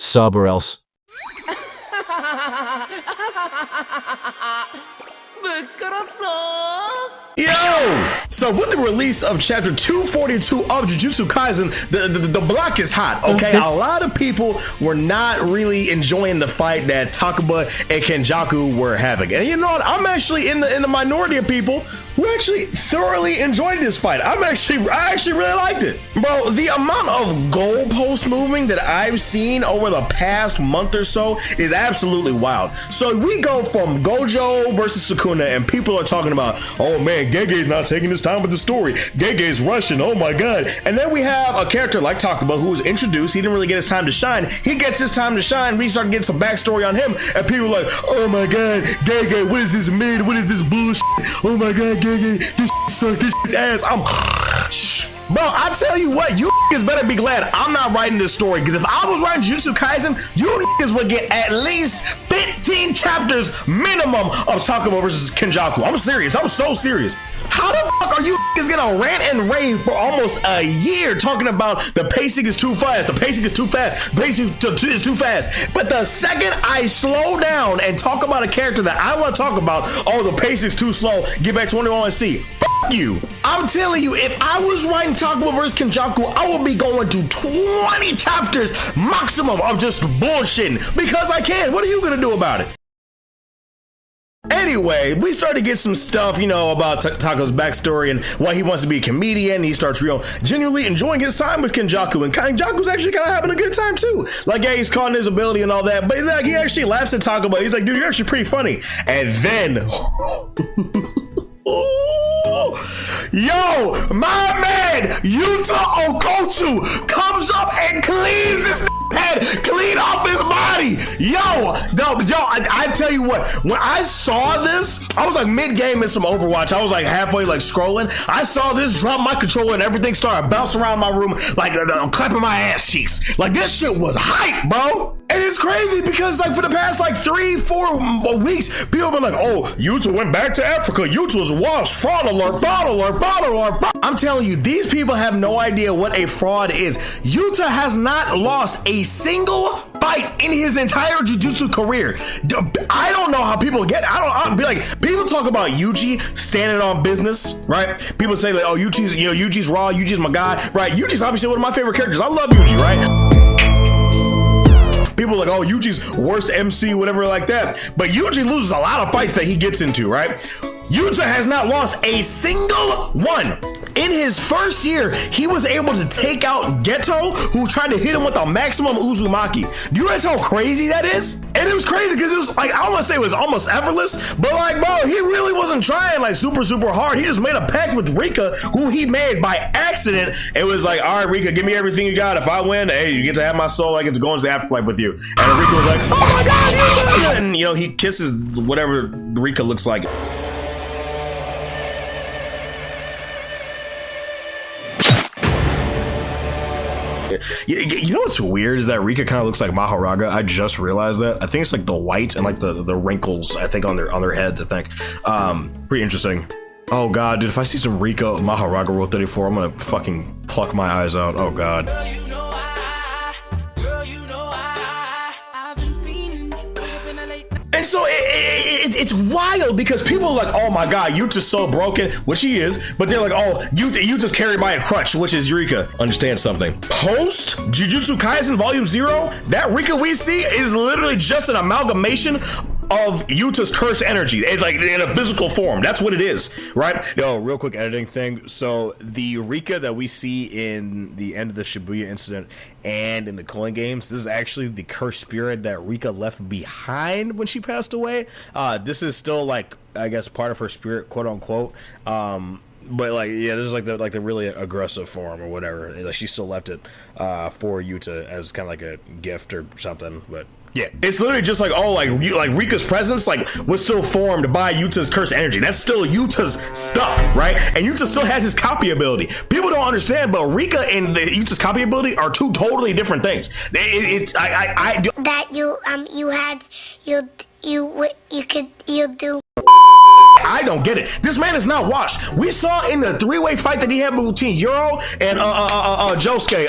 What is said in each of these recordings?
Sub or else. Yo! So with the release of chapter 242 of Jujutsu Kaisen, the block is hot, okay? A lot of people were not really enjoying the fight that Takaba and Kenjaku were having. And you know what? I'm actually in the minority of people who actually thoroughly enjoyed this fight. I actually really liked it. Bro, the amount of goalpost moving that I've seen over the past month or so is absolutely wild. So we go from Gojo versus Sukuna, and people are talking about, oh man, Gege's not taking his time with the story. Gege's rushing, oh my god. And then we have a character like Takaba who was introduced. He didn't really get his time to shine. He gets his time to shine. We start getting some backstory on him, and people are like, oh my god, Gege, what is this mid? What is this bullshit? Oh my god, Gege, this sucks, this shit's ass. Bro, I tell you what, you niggas better be glad I'm not writing this story, because if I was writing Jujutsu Kaisen, you niggas would get at least 15 chapters minimum of Takaba versus Kenjaku. I'm serious. I'm so serious. How the fuck are you niggas gonna rant and rave for almost a year talking about the pacing is too fast, the pacing is too fast, the pacing is too fast? But the second I slow down and talk about a character that I want to talk about, oh, the pacing's too slow, get back to what I want to see. You. I'm telling you, if I was writing Takaba vs Kenjaku, I would be going to 20 chapters maximum of just bullshitting, because I can. What are you gonna do about it? Anyway, we start to get some stuff, you know, about Tako's backstory and why he wants to be a comedian. He starts genuinely enjoying his time with Kenjaku, and Kenjaku's actually kind of having a good time too. Like, yeah, he's caught in his ability and all that, but like, he actually laughs at Takaba. He's like, dude, you're actually pretty funny. And then yo, my man Yuta Okkkotsu comes up and cleans his head clean off his body. I tell you what, when I saw this, I was like mid-game in some Overwatch. I was like halfway like scrolling. I saw this, drop my controller, and everything started bouncing around my room like I'm clapping my ass cheeks. Like, this shit was hype, bro. And it's crazy because like for the past like 3-4 weeks, people have been like, oh, Yuta went back to Africa. Yuta's washed. Fraud alert, fraud alert, fraud alert, fraud. I'm telling you, these people have no idea what a fraud is. Yuta has not lost a single fight in his entire Jujutsu career. I don't know how people get, I'll be like, people talk about Yuji standing on business, right? People say like, oh, Yuji's raw, Yuji's my guy, right? Yuji's obviously one of my favorite characters. I love Yuji, right? People are like, oh, Yuji's worst MC, whatever like that. But Yuji loses a lot of fights that he gets into, right? Yuta has not lost a single one. In his first year, he was able to take out Geto, who tried to hit him with a maximum Uzumaki. Do you realize how crazy that is? And it was crazy because it was like, I don't want to say it was almost effortless, but like, bro, he really wasn't trying like super hard. He just made a pact with Rika, who he made by accident. It was like, all right, Rika, give me everything you got. If I win, hey, you get to have my soul. I get to go into the afterlife with you. And Rika was like, oh my God, Yuta! And you know, he kisses whatever Rika looks like. You know what's weird is that Rika kind of looks like Mahoraga. I just realized that. I think it's like the white and like the wrinkles, I think, on their heads, I think. Pretty interesting. Oh God, dude, if I see some Rika Mahoraga Rule 34, I'm gonna fucking pluck my eyes out. Oh God. And so it's wild because people are like, oh my God, Yuta's so broken, which he is, but they're like, oh, Yuta's carried by a crutch, which is Rika. Understand something. Post Jujutsu Kaisen Volume 0, that Rika we see is literally just an amalgamation of Yuta's cursed energy, like in a physical form. That's what it is, right? Yo, real quick editing thing. So the Rika that we see in the end of the Shibuya incident and in the Coin Games, this is actually the cursed spirit that Rika left behind when she passed away. This is still like, I guess, part of her spirit, quote unquote. But like, yeah, this is like the really aggressive form or whatever. Like, she still left it for Yuta as kind of like a gift or something, but. Yeah, it's literally just like, oh, like Rika's presence like was still formed by Yuta's cursed energy. That's still Yuta's stuff, right? And Yuta still has his copy ability. People don't understand, but Rika and the Yuta's copy ability are two totally different things. You do. I don't get it. This man is not washed. We saw in the three-way fight that he had between Yuro and Josuke.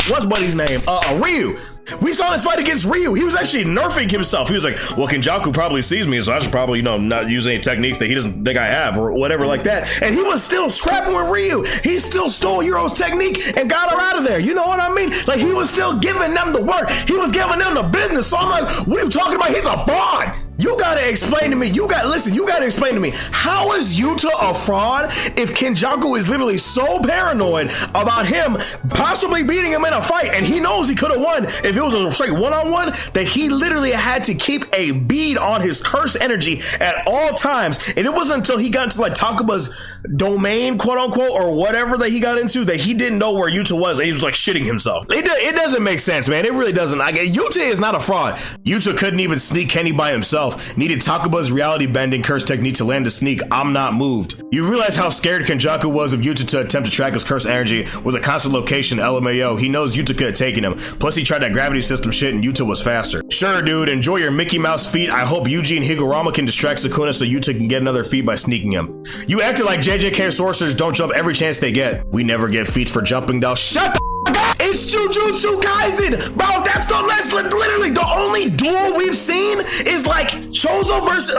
What's buddy's name? Ryu. We saw this fight against Ryu. He was actually nerfing himself. He was like, well, Kenjaku probably sees me, so I should probably, not use any techniques that he doesn't think I have or whatever like that. And he was still scrapping with Ryu. He still stole Yuro's technique and got her out of there. You know what I mean? Like, he was still giving them the work. He was giving them the business. So I'm like, what are you talking about? He's a fraud. You gotta explain to me. You gotta explain to me. How is Yuta a fraud if Kenjaku is literally so paranoid about him possibly beating him in a fight, and he knows he could have won if it was a straight one-on-one, that he literally had to keep a bead on his curse energy at all times. And it wasn't until he got into like Takaba's domain, quote unquote, or whatever that he got into, that he didn't know where Yuta was. And he was like shitting himself. It doesn't make sense, man. It really doesn't. Yuta is not a fraud. Yuta couldn't even sneak Kenny by himself. Needed Takaba's reality bending curse technique to land a sneak. I'm not moved. You realize how scared Kenjaku was of Yuta to attempt to track his curse energy with a constant location, LMAO. He knows Yuta could have taken him. Plus he tried that gravity system shit and Yuta was faster. Sure, dude, enjoy your Mickey Mouse feat. I hope Yuji and Higurama can distract Sukuna so Yuta can get another feat by sneaking him. You acted like JJK sorcerers don't jump every chance they get. We never get feats for jumping though. Shut the it's Jujutsu Kaisen, bro. That's literally the only duel we've seen is like Chozo versus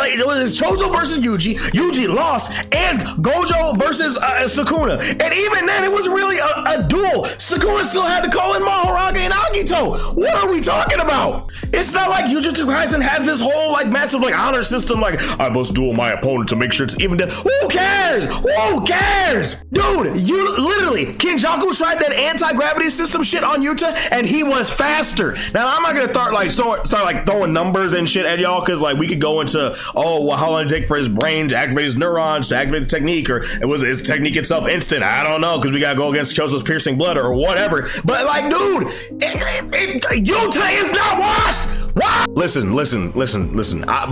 Yuji. Yuji lost, and Gojo versus Sukuna. And even then, it wasn't really a duel. Sukuna still had to call in Mahoraga and Agito. What are we talking about? It's not like Jujutsu Kaisen has this whole like massive like honor system. Like, I must duel my opponent to make sure it's even. Who cares? Who cares, dude? You literally Kenjaku tried that anti-gravity system shit on Yuta, and he was faster. Now I'm not gonna start throwing numbers and shit at y'all, because like we could go into how long it take for his brain to activate his neurons to activate the technique, or it was his technique itself instant. I don't know, because we gotta go against Chozo's piercing blood or whatever. But like, dude, Yuta is not washed. What? Listen.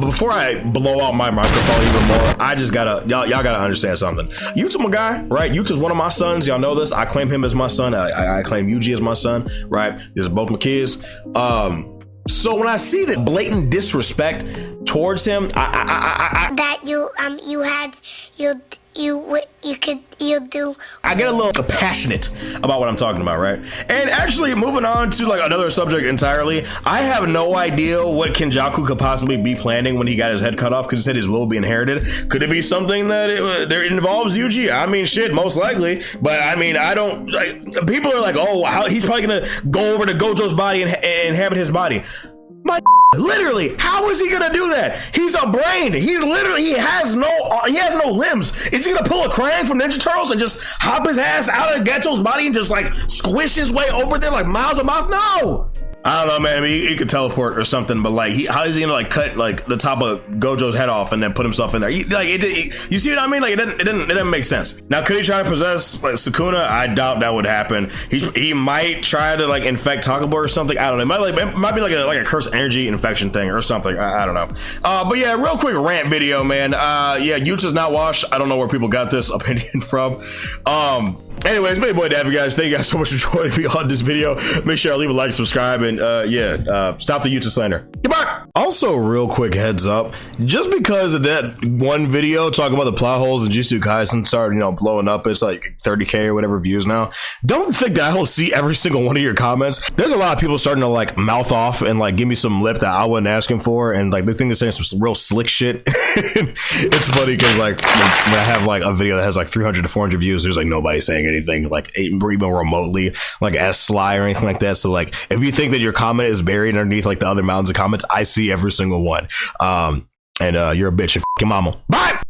Before I blow out my microphone even more, I just gotta y'all gotta understand something. Yuta my guy, right? Yuta's one of my sons. Y'all know this. I claim him as my son. I claim Yuji as my son, right? These are both my kids. So when I see that blatant disrespect towards him, I get a little passionate about what I'm talking about, right? And actually, moving on to like another subject entirely, I have no idea what Kenjaku could possibly be planning when he got his head cut off, because he said his will will be inherited. Could it be something that it involves Yuji? I mean, shit, most likely. But I mean, I don't. Like, people are like, oh, he's probably gonna go over to Gojo's body and inhabit his body. My literally, how is he gonna do that? He's a brain. He has no limbs. Is he gonna pull a Krang from Ninja Turtles and just hop his ass out of Geto's body and just like squish his way over there like miles and miles? No. I don't know, man. I mean, he could teleport or something, but like, how is he gonna like cut like the top of Gojo's head off and then put himself in there? You see what I mean? Like, it didn't make sense. Now, could he try to possess like Sukuna? I doubt that would happen. He might try to like infect Takaba or something. I don't know. It might be like a cursed energy infection thing or something. I don't know. But yeah, real quick rant video, man. Yeah, Yuta's not washed. I don't know where people got this opinion from. Anyways, my boy David, guys. Thank you guys so much for joining me on this video. Make sure I leave a like, subscribe, and stop the Yuta slander. Goodbye. Also, real quick heads up, just because of that one video talking about the plot holes in Jujutsu Kaisen started, blowing up, it's like 30K or whatever views now. Don't think that I don't see every single one of your comments. There's a lot of people starting to like mouth off and like give me some lip that I wasn't asking for, and like they think they're saying some real slick shit. It's funny because like when I have like a video that has like 300 to 400 views, there's like nobody saying anything like even remotely like as sly or anything like that. So like if you think that your comment is buried underneath like the other mountains of comments, I see every single one. And you're a bitch and f*** your mama. Bye.